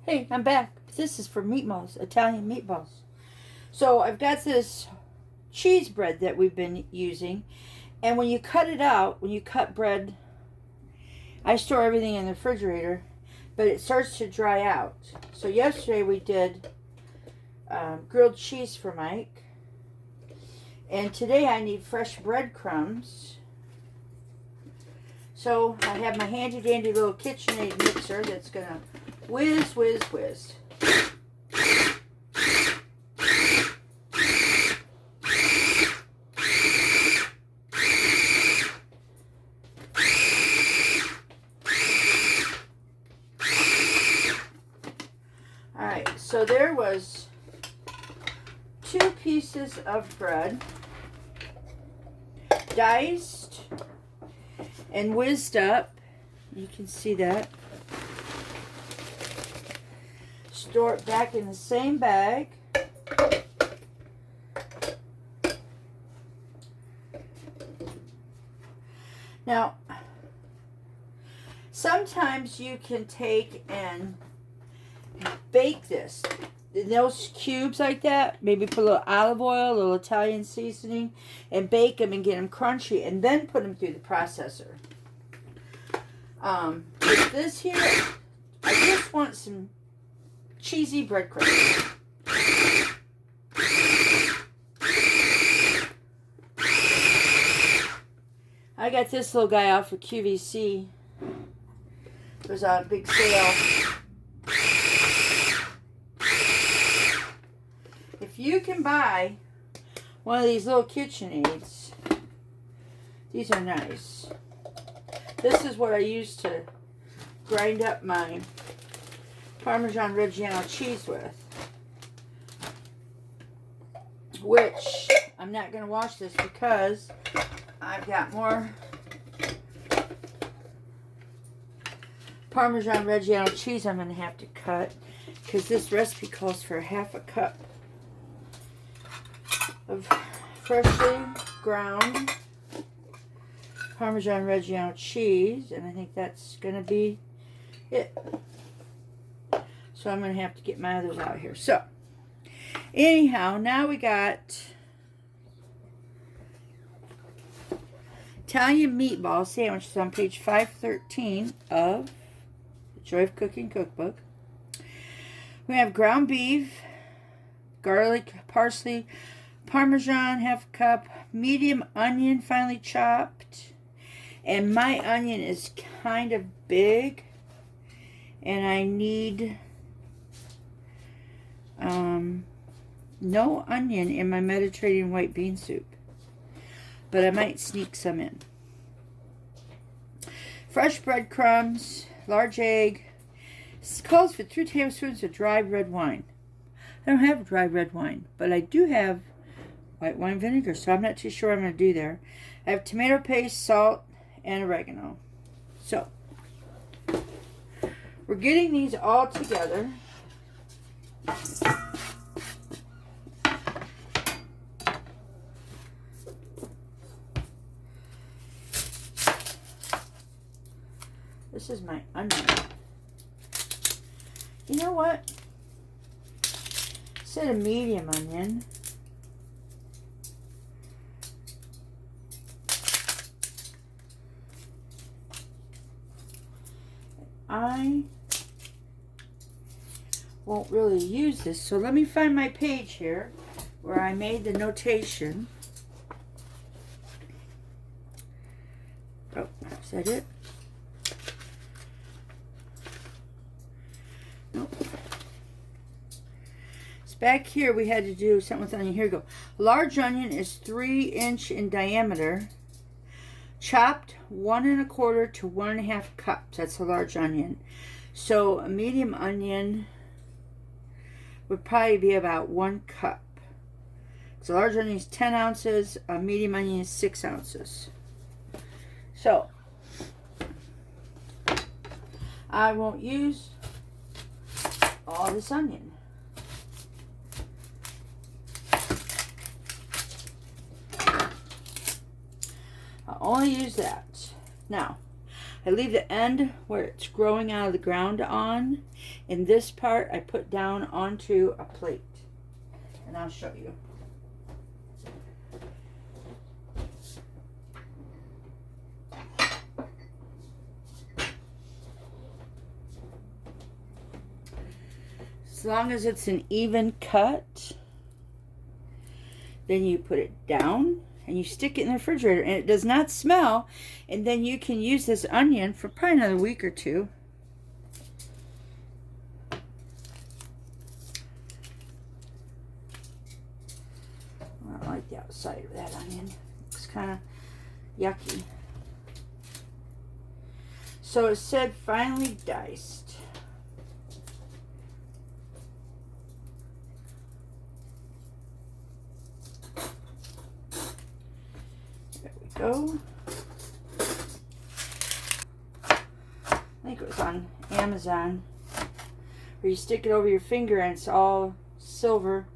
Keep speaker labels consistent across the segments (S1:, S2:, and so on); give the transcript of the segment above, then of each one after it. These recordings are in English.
S1: Hey, I'm back. This is for meatballs, Italian meatballs. So I've got this cheese bread that we've been using, and when you cut it out, when you cut bread, I store everything in the refrigerator, but it starts to dry out. So yesterday we did grilled cheese for Mike, and today I need fresh breadcrumbs. So I have my handy dandy little KitchenAid mixer that's gonna whiz, whiz, whiz. Alright, so there was 2 pieces of bread, diced and whizzed up. You can see that. Store it back in the same bag. Now, sometimes you can take and bake this. In those cubes like that, maybe put a little olive oil, a little Italian seasoning, and bake them and get them crunchy, and then put them through the processor. With this here, I just want some cheesy breadcrumbs. I got this little guy off of QVC. It was on a big sale. If you can buy one of these little KitchenAids, these are nice. This is what I use to grind up my Parmesan Reggiano cheese with. Which, I'm not going to wash this because I've got more Parmesan Reggiano cheese I'm going to have to cut, because this recipe calls for 1/2 cup of freshly ground Parmesan Reggiano cheese, and I think that's going to be it. So I'm going to have to get my others out here. So, anyhow, now we got Italian meatball sandwiches on page 513 of the Joy of Cooking cookbook. We have ground beef, garlic, parsley, Parmesan, 1/2 cup, medium onion finely chopped, and my onion is kind of big, and I need no onion in my Mediterranean white bean soup, but I might sneak some in. Fresh breadcrumbs, large egg. This calls for 2 tablespoons of dry red wine. I don't have dry red wine, but I do have white wine vinegar, so I'm not too sure what I'm going to do there. I have tomato paste, salt, and oregano. So, we're getting these all together. This is my onion. You know what? Instead of medium onion, I won't really use this. So let me find my page here where I made the notation. Oh, is that it? Nope. It's back here. We had to do something with onion. Here we go. Large onion is 3-inch in diameter. Chopped 1 1/4 to 1 1/2 cups. That's a large onion. So a medium onion would probably be about 1 cup. So a large onion is 10 ounces. A medium onion is 6 ounces. So I won't use all this onion. I'll only use that. Now, I leave the end where it's growing out of the ground on, and this part I put down onto a plate. And I'll show you. As long as it's an even cut, then you put it down and you stick it in the refrigerator, and it does not smell, and then you can use this onion for probably another week or two. I don't like the outside of that onion. It's kind of yucky. So it said finely diced. Go. I think it was on Amazon, where you stick it over your finger and it's all silver.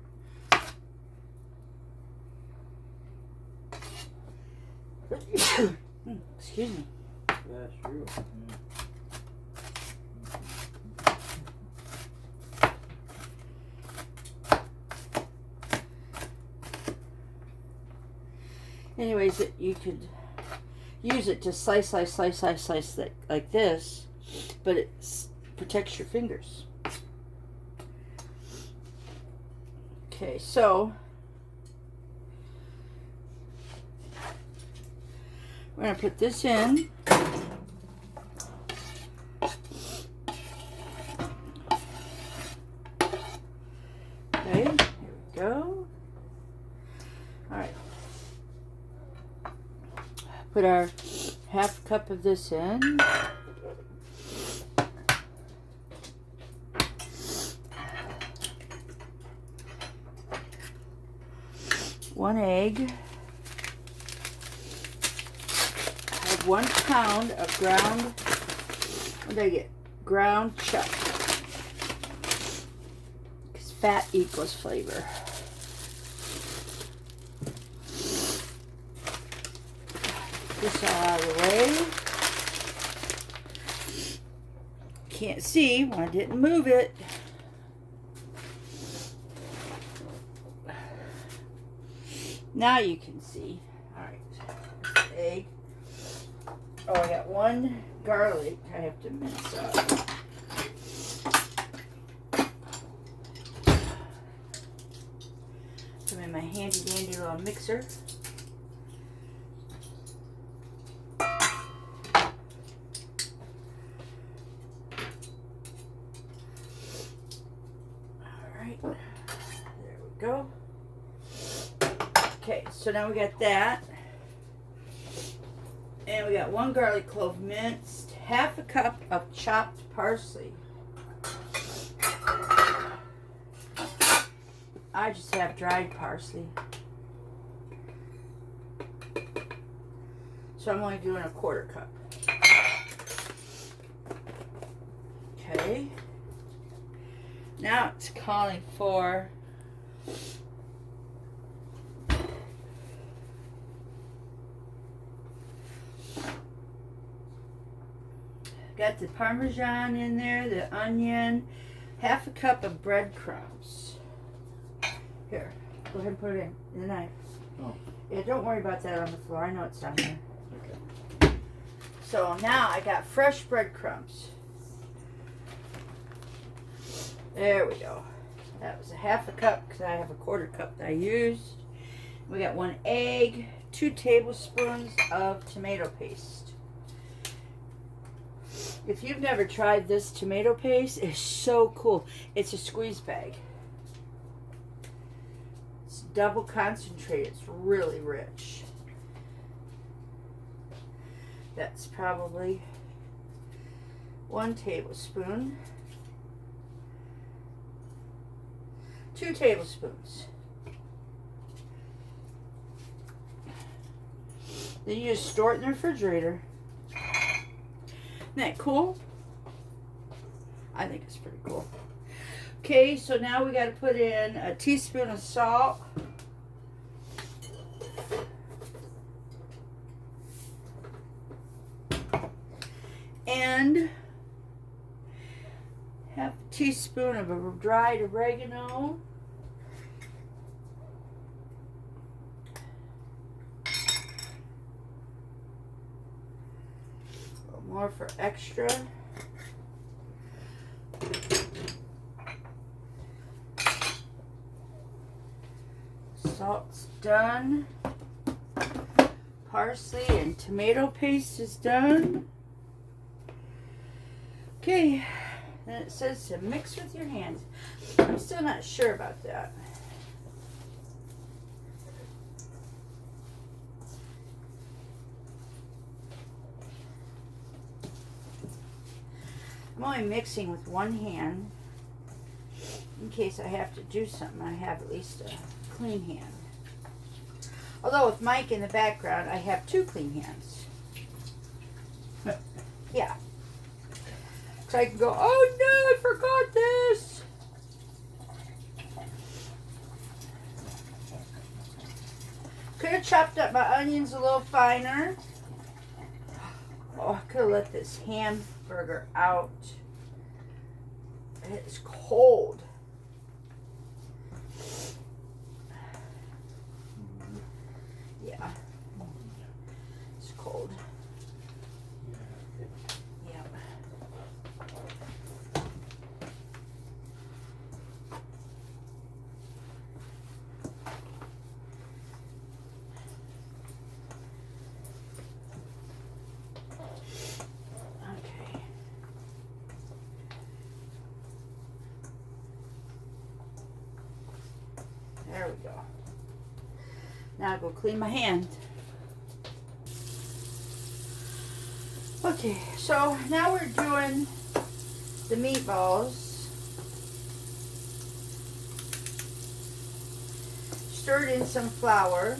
S1: Excuse me.
S2: That's true.
S1: Anyways, you could use it to slice like this, but it protects your fingers. Okay, so we're going to put this in. Okay, here we go. All right. Put our half cup of this in. One egg. I have 1 pound of ground, what did I get? Ground chuck. Because fat equals flavor. This all out of the way. Can't see when I didn't move it. Now you can see. Alright. Egg. Oh, I got 1 garlic I have to mince up. Put them in my handy dandy little mixer. Go. Okay, so now we got that. And we got 1 garlic clove minced, half a cup of chopped parsley. I just have dried parsley. So I'm only doing a 1/4 cup. Okay. Now it's calling for got the Parmesan in there, the onion, half a cup of breadcrumbs. Here, go ahead and put it in the knife.
S2: Oh.
S1: Yeah, don't worry about that on the floor. I know it's down there.
S2: Okay.
S1: So now I got fresh breadcrumbs. There we go. That was a half a cup because I have a 1/4 cup that I used. We got 1 egg, 2 tablespoons of tomato paste. If you've never tried this tomato paste, it's so cool. It's a squeeze bag. It's double concentrated. It's really rich. That's probably 1 tablespoon. 2 tablespoons. Then you just store it in the refrigerator. Isn't that cool? I think it's pretty cool. Okay, so now we got to put in a teaspoon of salt. half a teaspoon of dried oregano. A little more for extra. Salt's done. Parsley and tomato paste is done. Okay, then it says to mix with your hands. I'm still not sure about that. I'm only mixing with one hand in case I have to do something. I have at least a clean hand. Although with Mike in the background, I have two clean hands. Yeah. So I can go, oh no, I forgot this. Could have chopped up my onions a little finer. Oh, I could have let this hamburger out. It's cold. Yeah. It's cold. Yeah. Okay. There we go. Now I'll go clean my hand. Okay, so now we're doing the meatballs. Stirred in some flour.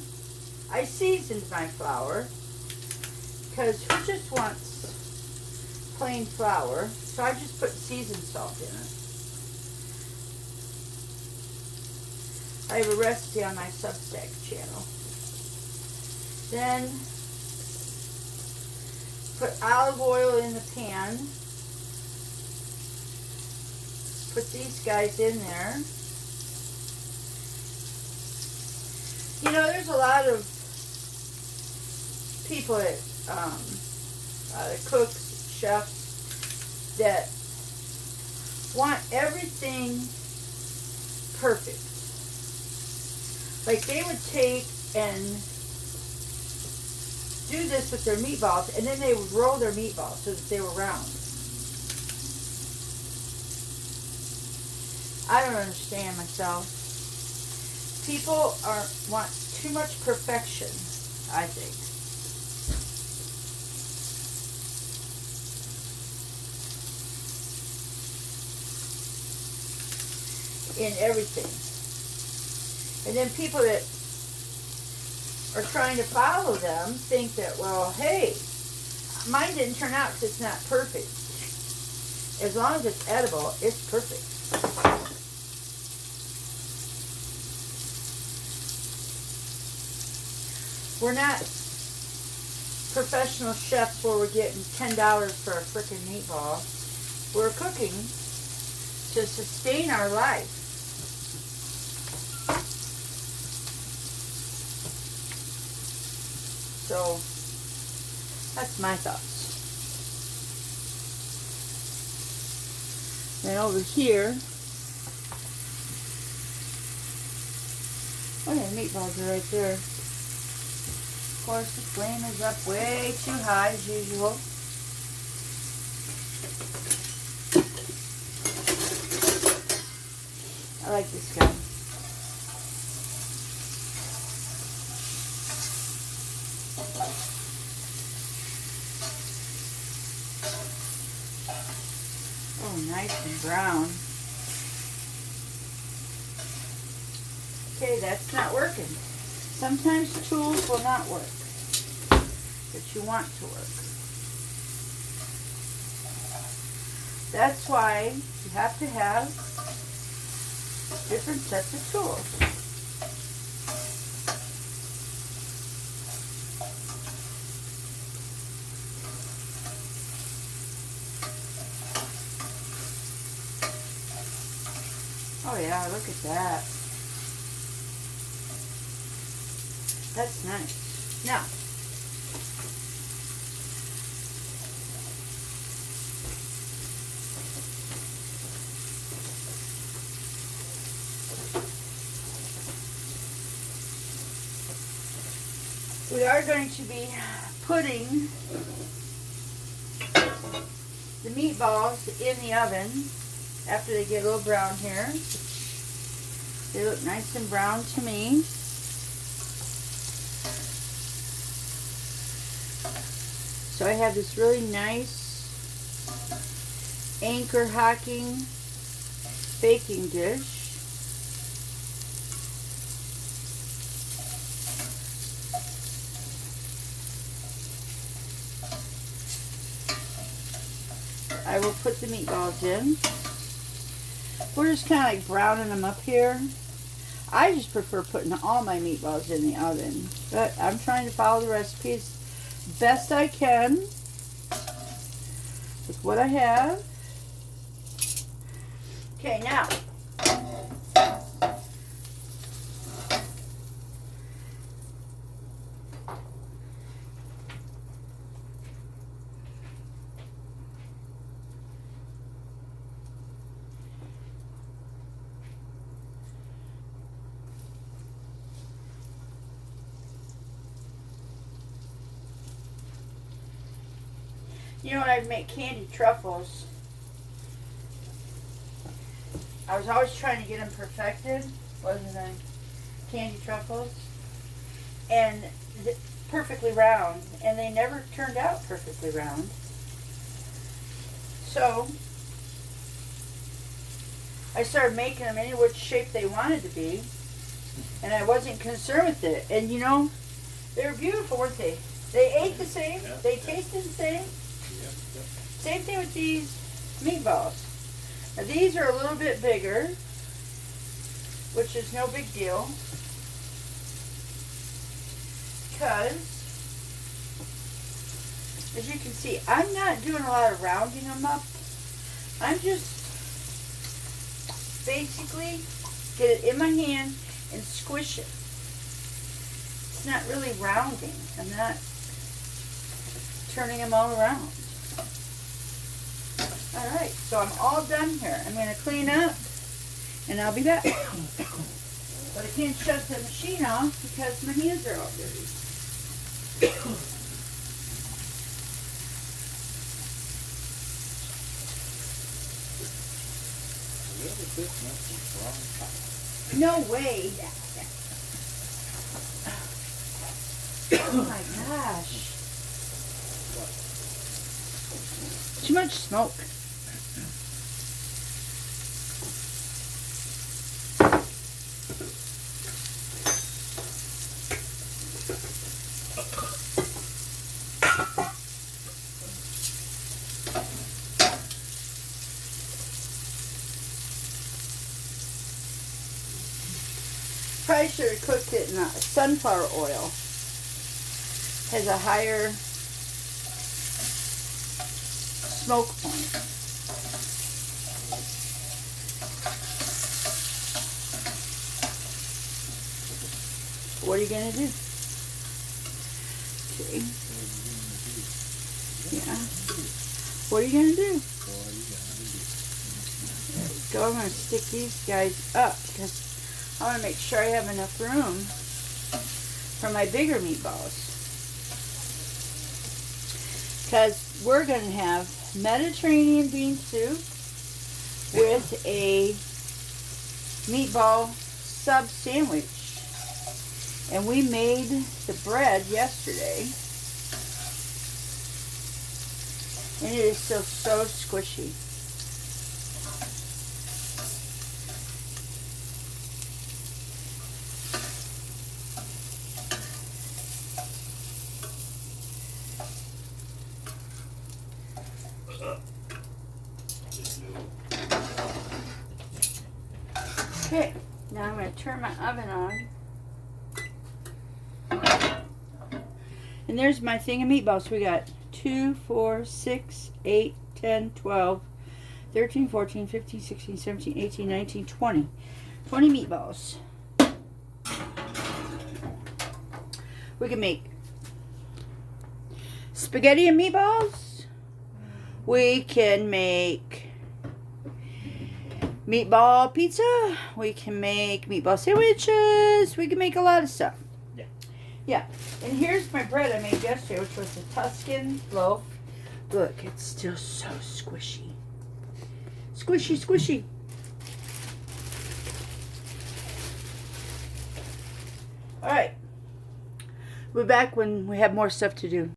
S1: I seasoned my flour because who just wants plain flour? So I just put seasoned salt in it. I have a recipe on my Substack channel. Then put olive oil in the pan. Put these guys in there. You know, there's a lot of people that, cooks, chefs, that want everything perfect. Like they would take and do this with their meatballs, and then they would roll their meatballs so that they were round. I don't understand myself. People want too much perfection, I think. In everything. And then people that are trying to follow them think that, well, hey, mine didn't turn out because it's not perfect. As long as it's edible, it's perfect. We're not professional chefs where we're getting $10 for a frickin' meatball. We're cooking to sustain our life. So, that's my thoughts. And over here, oh yeah, the meatballs are right there. Of course, the flame is up way too high as usual. I like this guy. Oh, nice and brown. Okay, that's not working. Sometimes tools will not work, but you want to work. That's why you have to have different sets of tools. Oh yeah, look at that. That's nice. Now, we are going to be putting the meatballs in the oven after they get a little brown here. They look nice and brown to me. So I have this really nice anchor hocking baking dish. I will put the meatballs in. We're just kind of like browning them up here. I just prefer putting all my meatballs in the oven, but I'm trying to follow the recipe as best I can with what I have. Okay, now you know when I make candied truffles, I was always trying to get them perfected, wasn't I? Candied truffles. And perfectly round. And they never turned out perfectly round. So, I started making them any which shape they wanted to be. And I wasn't concerned with it. And you know, they were beautiful, weren't they? They ate the same. They tasted the same. Same thing with these meatballs. Now these are a little bit bigger, which is no big deal, because as you can see, I'm not doing a lot of rounding them up. I'm just basically get it in my hand and squish it. It's not really rounding. I'm not turning them all around. Alright, so I'm all done here. I'm going to clean up and I'll be back. But I can't shut the machine off because my hands are all dirty. No way. Oh my gosh. Too much smoke. Probably should have cooked it in sunflower oil. Has a higher smoke point. What are you going to do? Okay. Yeah. What are you going to do? There we go. I'm going to stick these guys up because I want to make sure I have enough room for my bigger meatballs. Because we're going to have Mediterranean bean soup with a meatball sub sandwich. And we made the bread yesterday. And it is still so squishy. Okay, now I'm going to turn my oven on. And there's my thing of meatballs. We got 2, 4, 6, 8, 10, 12, 13, 14, 15, 16, 17, 18, 19, 20. 20 meatballs. We can make spaghetti and meatballs. We can make meatball pizza. We can make meatball sandwiches. We can make a lot of stuff.
S2: Yeah.
S1: Yeah. And here's my bread I made yesterday, which was a Tuscan loaf. Look, it's still so squishy. Squishy, squishy. All right. We'll be back when we have more stuff to do.